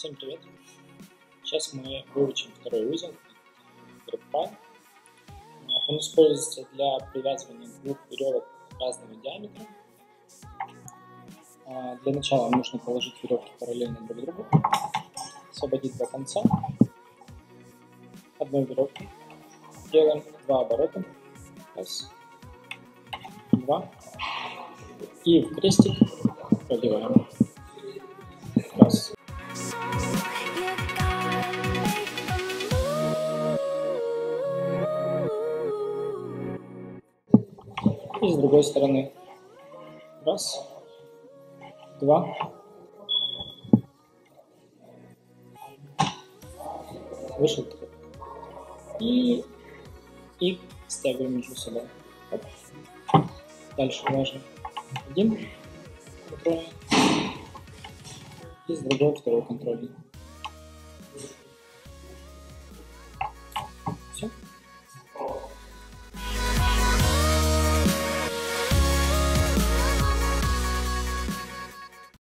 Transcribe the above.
Всем привет! Сейчас мы выучим второй узел GripPine. Он используется для привязывания двух веревок разного диаметра. Для начала нужно положить веревки параллельно друг другу, освободить два конца одной веревки, делаем 2 оборота, раз, 2, и в крестик продеваем, раз. И с другой стороны, раз, 2, вышел и стягиваем между собой. Оп. Дальше важно один контрольный и с другой второй контрольный.